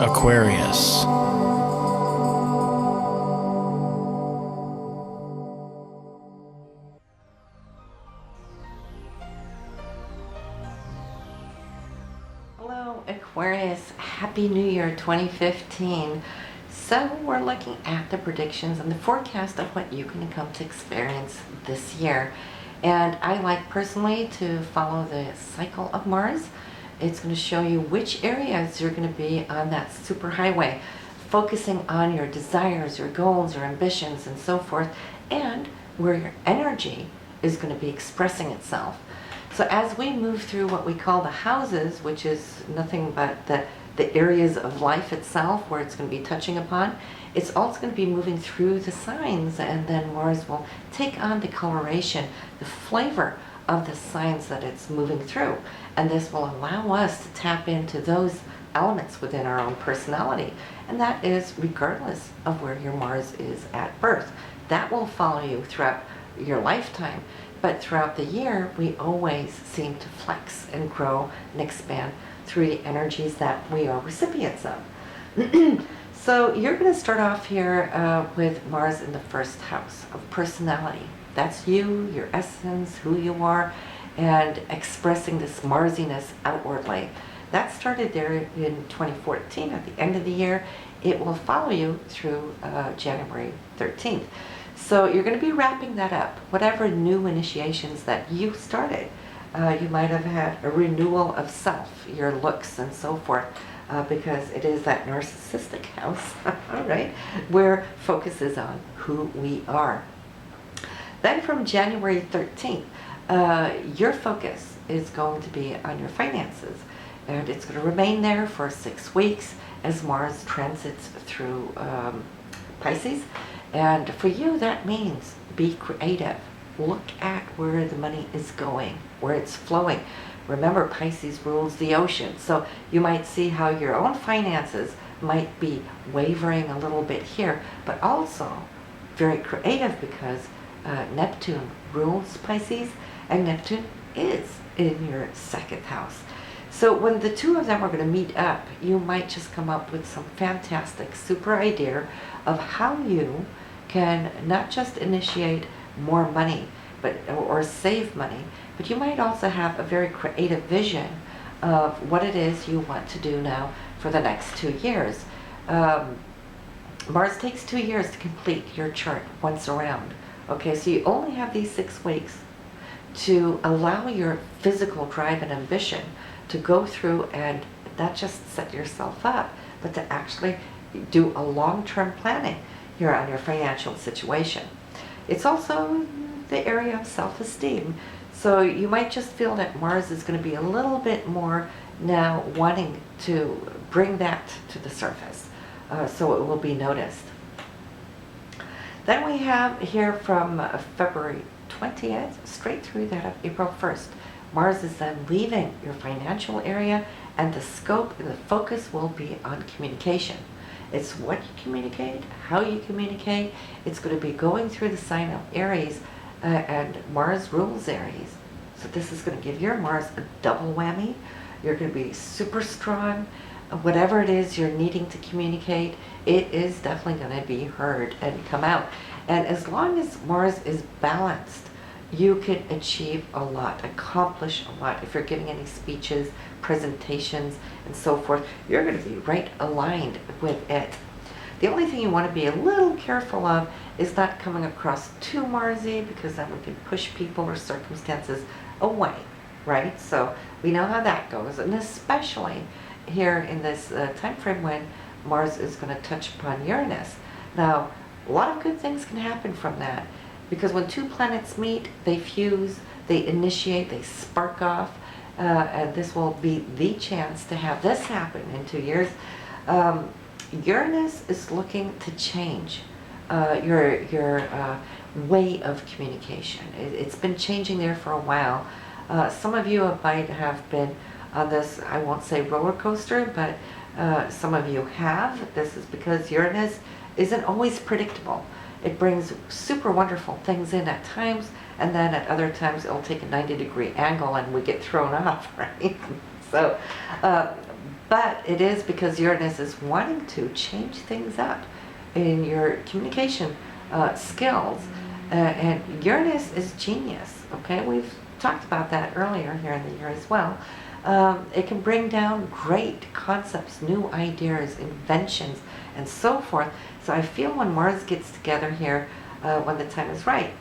Aquarius. Hello Aquarius, Happy New Year 2015. So we're looking at the predictions and the forecast of what you can come to experience this year. And I like personally to follow the cycle of Mars. It's going to show you which areas you're going to be on that superhighway, focusing on your desires, your goals, your ambitions, and so forth, and where your energy is going to be expressing itself. So as we move through what we call the houses, which is nothing but the areas of life itself where it's going to be touching upon, it's also going to be moving through the signs, and then Mars will take on the coloration, the flavor of the signs that it's moving through. And this will allow us to tap into those elements within our own personality. And that is regardless of where your Mars is at birth. That will follow you throughout your lifetime. But throughout the year, we always seem to flex and grow and expand through the energies that we are recipients of. So you're going to start off here with Mars in the first house of personality. That's you, your essence, who you are, and expressing this Marsiness outwardly. That started there in 2014 at the end of the year. It will follow you through January 13th. So you're going to be wrapping that up. Whatever new initiations that you started, you might have had a renewal of self, your looks and so forth, because it is that narcissistic house, all right, where focus is on who we are. Then from January 13th, your focus is going to be on your finances, and it's going to remain there for 6 weeks as Mars transits through Pisces. And for you, that means be creative. Look at where the money is going, where it's flowing. Remember, Pisces rules the ocean, so you might see how your own finances might be wavering a little bit here, but also very creative because Neptune rules Pisces, and Neptune is in your second house. So when the two of them are going to meet up, you might just come up with some fantastic, super idea of how you can not just initiate more money, or save money, but you might also have a very creative vision of what it is you want to do now for the next 2 years. Mars takes 2 years to complete your chart once around. Okay, so you only have these 6 weeks to allow your physical drive and ambition to go through and not just set yourself up, but to actually do a long-term planning here on your financial situation. It's also the area of self-esteem. So you might just feel that Mars is going to be a little bit more now wanting to bring that to the surface, so it will be noticed. Then we have here from February 20th straight through that of April 1st. Mars is then leaving your financial area, and the scope and the focus will be on communication. It's what you communicate, how you communicate. It's going to be going through the sign of Aries, and Mars rules Aries. So this is going to give your Mars a double whammy. You're going to be super strong. Whatever it is you're needing to communicate, it is definitely going to be heard and come out. And as long as Mars is balanced, you can achieve a lot, accomplish a lot. If you're giving any speeches, presentations, and so forth, you're going to be right aligned with it. The only thing you want to be a little careful of is not coming across too Marsy, because then we can push people or circumstances away, right? So we know how that goes, and especially here in this time frame when Mars is going to touch upon Uranus. Now, a lot of good things can happen from that, because when two planets meet, they fuse, they initiate, they spark off, and this will be the chance to have this happen in 2 years. Uranus is looking to change your way of communication. It's been changing there for a while. Some of you might have been on this, I won't say roller coaster, but some of you have. This is because Uranus isn't always predictable. It brings super wonderful things in at times, and then at other times it'll take a 90-degree angle and we get thrown off, right? So But it is because Uranus is wanting to change things up in your communication skills. And Uranus is genius, okay? We've talked about that earlier here in the year as well. It can bring down great concepts, new ideas, inventions, and so forth. So I feel when Mars gets together here, when the time is right,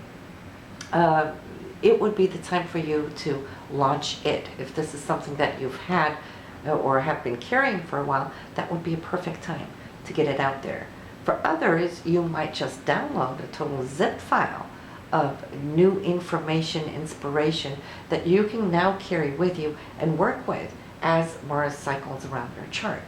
it would be the time for you to launch it. If this is something that you've had or have been carrying for a while, that would be a perfect time to get it out there. For others, you might just download a total zip file of new information, inspiration that you can now carry with you and work with as Mars cycles around your chart.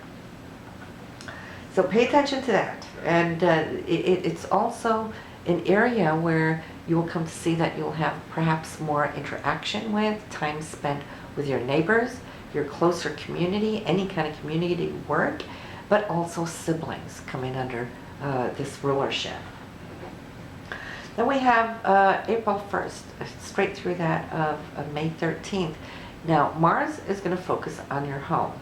So pay attention to that. And it's also an area where you will come to see that you'll have perhaps more interaction with, time spent with your neighbors, your closer community, any kind of community work, but also siblings coming under this rulership. Then we have April 1st, straight through that of May 13th. Now, Mars is going to focus on your home,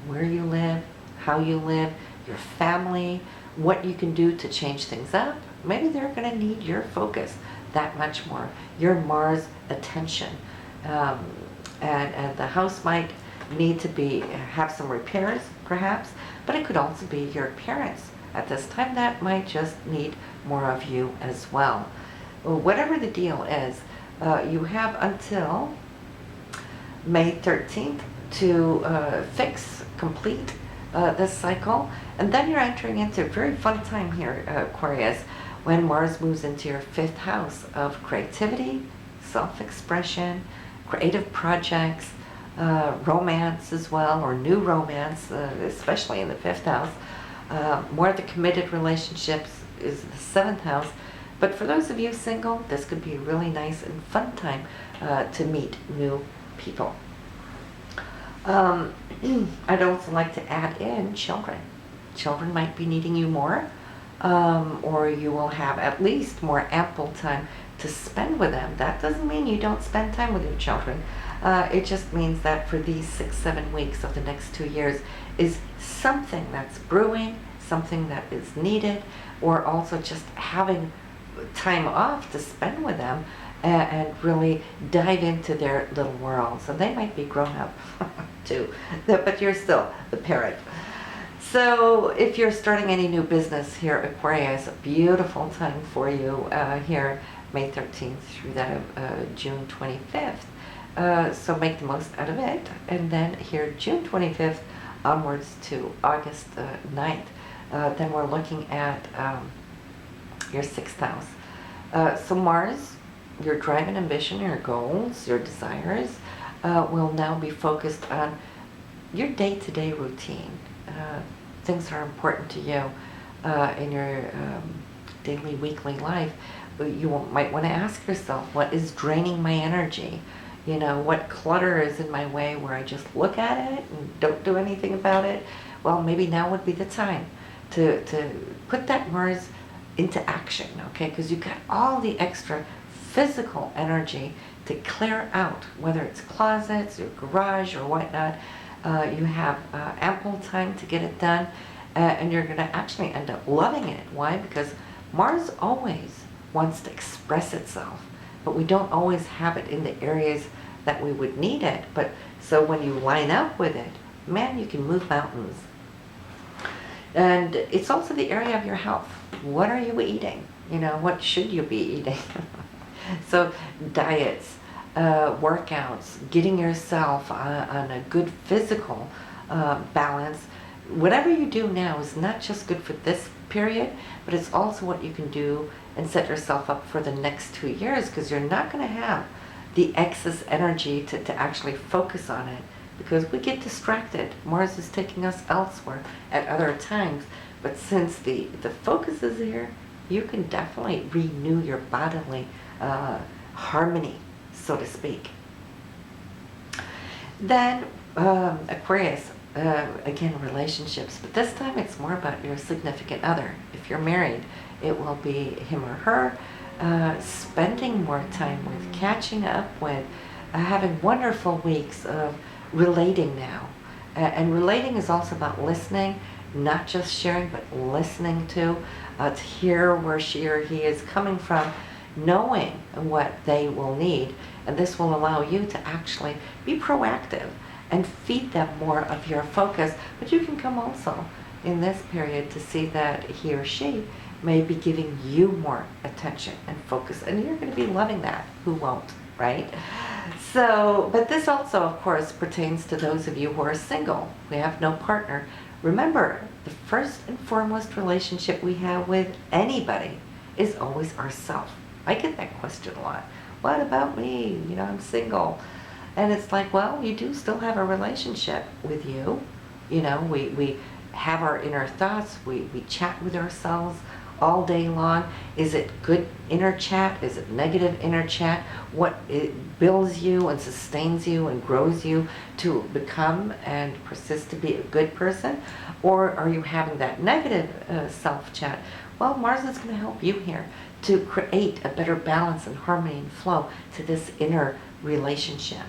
where you live, how you live, your family, what you can do to change things up. Maybe they're going to need your focus that much more, your Mars attention. And the house might need to have some repairs, perhaps, but it could also be your parents at this time that might just need more of you as well. Whatever the deal is, you have until May 13th to complete this cycle, and then you're entering into a very fun time here, Aquarius, when Mars moves into your 5th house of creativity, self-expression, creative projects, romance as well, or new romance, especially in the 5th house. More of the committed relationships is the 7th house. But for those of you single, this could be a really nice and fun time to meet new people. I'd also like to add in children. Children might be needing you more, or you will have at least more ample time to spend with them. That doesn't mean you don't spend time with your children. It just means that for these 6-7 weeks of the next 2 years is something that's brewing, something that is needed, or also just having time off to spend with them and really dive into their little worlds. And they might be grown up too, but you're still the parent. So if you're starting any new business here, Aquarius, a beautiful time for you here, May 13th through that of June 25th. So make the most out of it. And then here, June 25th onwards to August 9th, then we're looking at your 6th house. So Mars, your drive and ambition, your goals, your desires, will now be focused on your day-to-day routine. Things that are important to you in your daily, weekly life. You might want to ask yourself, what is draining my energy? You know, what clutter is in my way where I just look at it and don't do anything about it? Well, maybe now would be the time to put that Mars into action, okay? Because you've got all the extra physical energy to clear out, whether it's closets, your garage, or whatnot. You have ample time to get it done, and you're going to actually end up loving it. Why? Because Mars always wants to express itself, but we don't always have it in the areas that we would need it. But so when you line up with it, man, you can move mountains. And it's also the area of your health. What are you eating? You know, what should you be eating? So diets, workouts, getting yourself on a good physical balance. Whatever you do now is not just good for this period, but it's also what you can do and set yourself up for the next 2 years, because you're not going to have the excess energy to actually focus on it, because we get distracted. Mars is taking us elsewhere at other times, but since the focus is here, you can definitely renew your bodily harmony, so to speak. Then Aquarius, again, relationships, but this time it's more about your significant other. If you're married, it will be him or her, spending more time with, catching up with, having wonderful weeks of relating now, And relating is also about listening, not just sharing, but listening to hear where she or he is coming from, knowing what they will need. And this will allow you to actually be proactive and feed them more of your focus. But you can come also in this period to see that he or she may be giving you more attention and focus. And you're going to be loving that. Who won't, right? So, but this also, of course, pertains to those of you who are single, who have no partner. Remember, the first and foremost relationship we have with anybody is always ourselves. I get that question a lot. What about me? You know, I'm single. And it's like, well, you do still have a relationship with you. You know, we have our inner thoughts. We chat with ourselves all day long. Is it good inner chat? Is it negative inner chat? What it builds you and sustains you and grows you to become and persist to be a good person? Or are you having that negative self-chat? Well, Mars is going to help you here to create a better balance and harmony and flow to this inner relationship.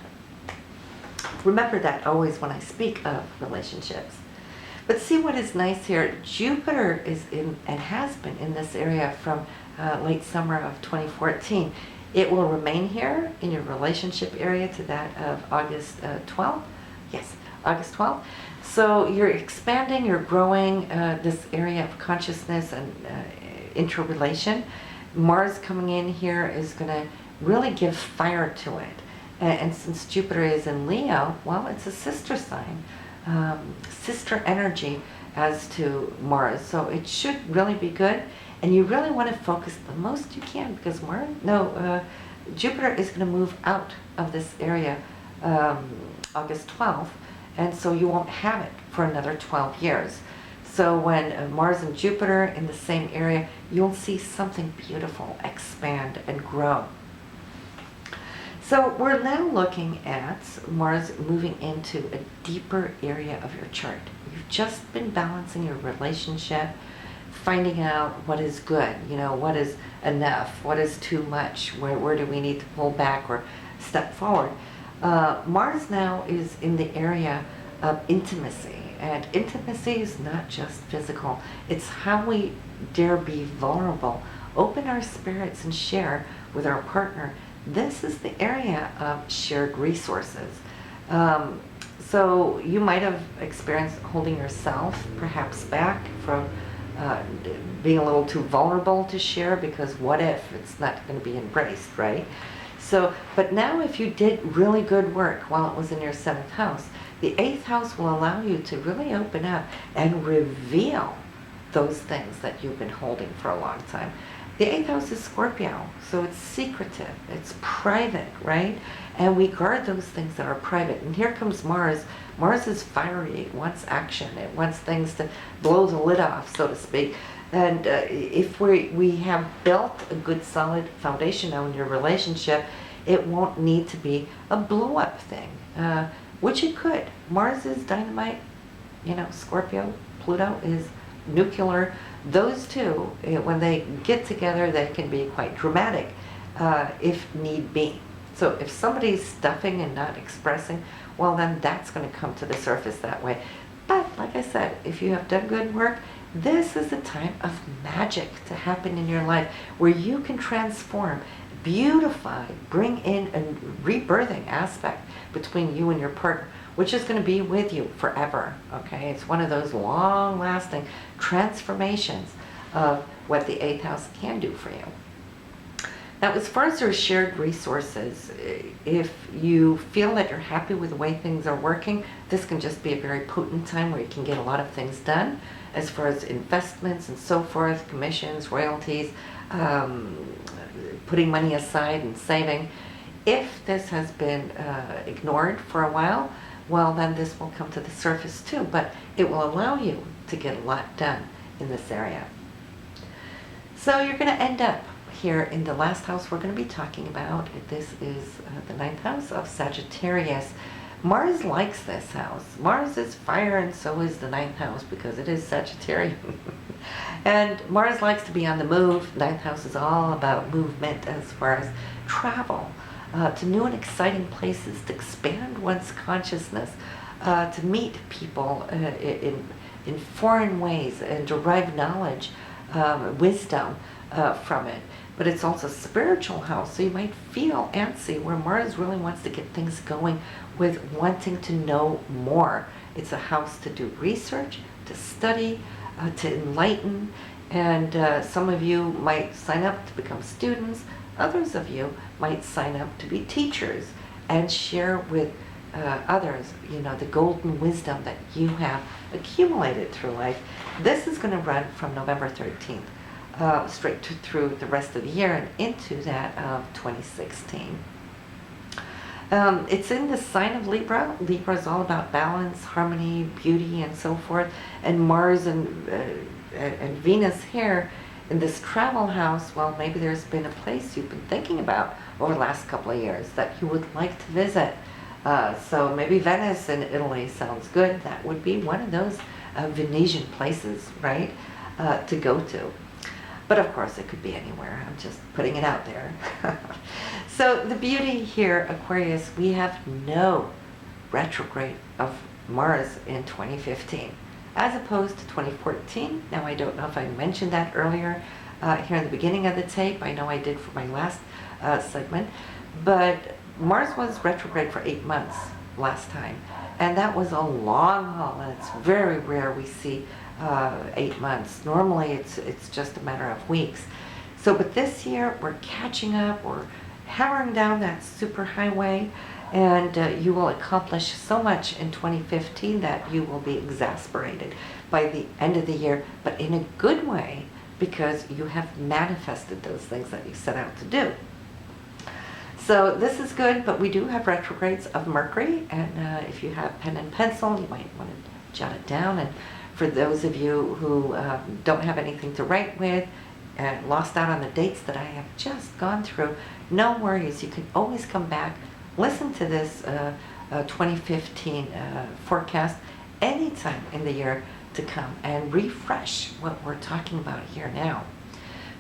Remember that always when I speak of relationships. But see what is nice here. Jupiter is in and has been in this area from late summer of 2014. It will remain here in your relationship area to that of August 12th. Yes, August 12th. So you're expanding, you're growing this area of consciousness and interrelation. Mars coming in here is going to really give fire to it. And since Jupiter is in Leo, well, it's a sister sign. Sister energy as to Mars, so it should really be good, and you really want to focus the most you can because Jupiter is going to move out of this area August 12th, and so you won't have it for another 12 years. So when Mars and Jupiter in the same area, you'll see something beautiful expand and grow. So we're now looking at Mars moving into a deeper area of your chart. You've just been balancing your relationship, finding out what is good, you know, what is enough, what is too much, where do we need to pull back or step forward. Mars now is in the area of intimacy, and intimacy is not just physical. It's how we dare be vulnerable, open our spirits and share with our partner. This is the area of shared resources. So you might have experienced holding yourself perhaps back from being a little too vulnerable to share because what if it's not going to be embraced, right? So, but now if you did really good work while it was in your 7th house, the 8th house will allow you to really open up and reveal those things that you've been holding for a long time. The 8th house is Scorpio, so it's secretive, it's private, right? And we guard those things that are private. And here comes Mars. Mars is fiery, it wants action, it wants things to blow the lid off, so to speak. And if we have built a good solid foundation now in your relationship, it won't need to be a blow-up thing, which it could. Mars is dynamite, you know, Scorpio, Pluto is nuclear. Those two, when they get together, they can be quite dramatic if need be. So if somebody's stuffing and not expressing, well, then that's going to come to the surface that way. But like I said, if you have done good work, this is a time of magic to happen in your life where you can transform, beautify, bring in a rebirthing aspect between you and your partner, which is going to be with you forever, okay? It's one of those long-lasting transformations of what the 8th house can do for you. Now, as far as your shared resources, if you feel that you're happy with the way things are working, this can just be a very potent time where you can get a lot of things done as far as investments and so forth, commissions, royalties, putting money aside and saving. If this has been ignored for a while, well, then this will come to the surface too, but it will allow you to get a lot done in this area. So you're going to end up here in the last house we're going to be talking about. This is the 9th house of Sagittarius. Mars likes this house. Mars is fire, and so is the 9th house because it is Sagittarius. And Mars likes to be on the move. 9th house is all about movement as far as travel to new and exciting places, to expand one's consciousness, to meet people in foreign ways and derive knowledge, wisdom from it. But it's also a spiritual house, so you might feel antsy, where Mars really wants to get things going with wanting to know more. It's a house to do research, to study, to enlighten, and some of you might sign up to become students. Others of you might sign up to be teachers and share with others, the golden wisdom that you have accumulated through life. This is going to run from November 13th. Straight through the rest of the year and into that of 2016. It's in the sign of Libra. Libra is all about balance, harmony, beauty, and so forth. And Mars and Venus here in this travel house, well, maybe there's been a place you've been thinking about over the last couple of years that you would like to visit. So maybe Venice in Italy sounds good. That would be one of those Venetian places, right, to go to. But of course, it could be anywhere. I'm just putting it out there. So the beauty here, Aquarius, we have no retrograde of Mars in 2015, as opposed to 2014. Now, I don't know if I mentioned that earlier here in the beginning of the tape. I know I did for my last segment. But Mars was retrograde for 8 months last time. And that was a long haul, and it's very rare we see 8 months. Normally it's just a matter of weeks. So, but this year we're catching up, we're hammering down that superhighway, and you will accomplish so much in 2015 that you will be exasperated by the end of the year, but in a good way, because you have manifested those things that you set out to do. So this is good, but we do have retrogrades of Mercury, and if you have pen and pencil, you might want to jot it down. And for those of you who don't have anything to write with and lost out on the dates that I have just gone through, no worries. You can always come back, listen to this 2015 forecast anytime in the year to come and refresh what we're talking about here now.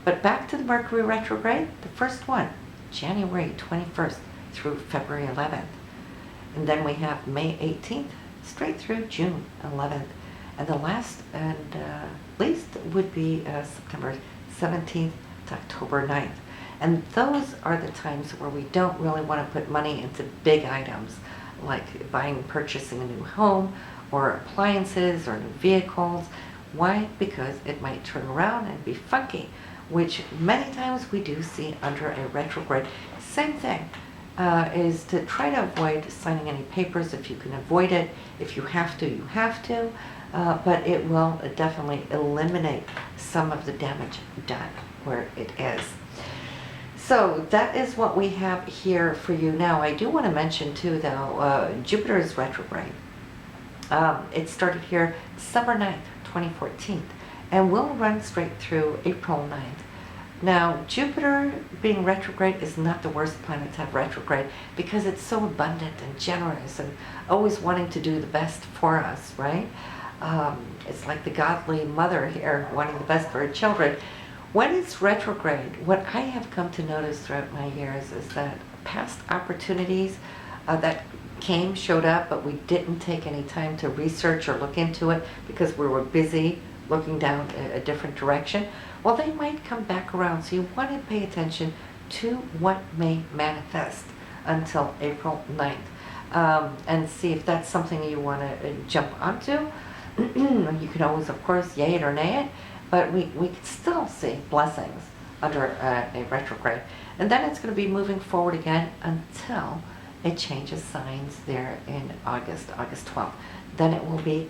But back to the Mercury retrograde, the first one, January 21st through February 11th. And then we have May 18th straight through June 11th. And the last and least would be September 17th to October 9th. And those are the times where we don't really want to put money into big items like purchasing a new home or appliances or new vehicles. Why? Because it might turn around and be funky, which many times we do see under a retrograde. Same thing is to try to avoid signing any papers if you can avoid it. If you have to, you have to. But it will definitely eliminate some of the damage done where it is. So that is what we have here for you now. I do want to mention too, though, Jupiter is retrograde. It started here December 9th, 2014, and will run straight through April 9th. Now, Jupiter being retrograde is not the worst planet to have retrograde because it's so abundant and generous and always wanting to do the best for us, right? It's like the godly mother here wanting the best for her children. When it's retrograde, what I have come to notice throughout my years is that past opportunities that showed up, but we didn't take any time to research or look into it because we were busy looking down a different direction, well, they might come back around. So you want to pay attention to what may manifest until April 9th and see if that's something you want to jump onto. You can always, of course, yay it or nay it, but we can still see blessings under a retrograde. And then it's going to be moving forward again until it changes signs there in August 12th. Then it will be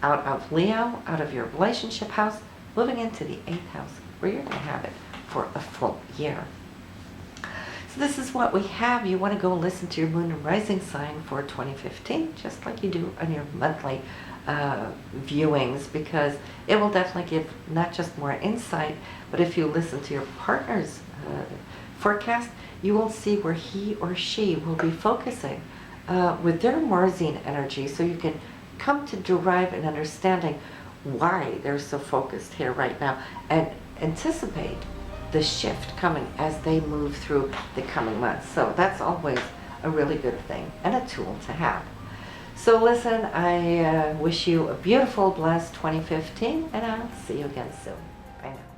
out of Leo, out of your relationship house, moving into the 8th house, where you're going to have it for a full year. So this is what we have. You want to go listen to your moon and rising sign for 2015, just like you do on your monthly viewings, because it will definitely give not just more insight, but if you listen to your partner's forecast, you will see where he or she will be focusing with their Marsian energy, so you can come to derive an understanding why they're so focused here right now and anticipate the shift coming as they move through the coming months. So that's always a really good thing and a tool to have. So listen, I wish you a beautiful, blessed 2015, and I'll see you again soon. Bye now.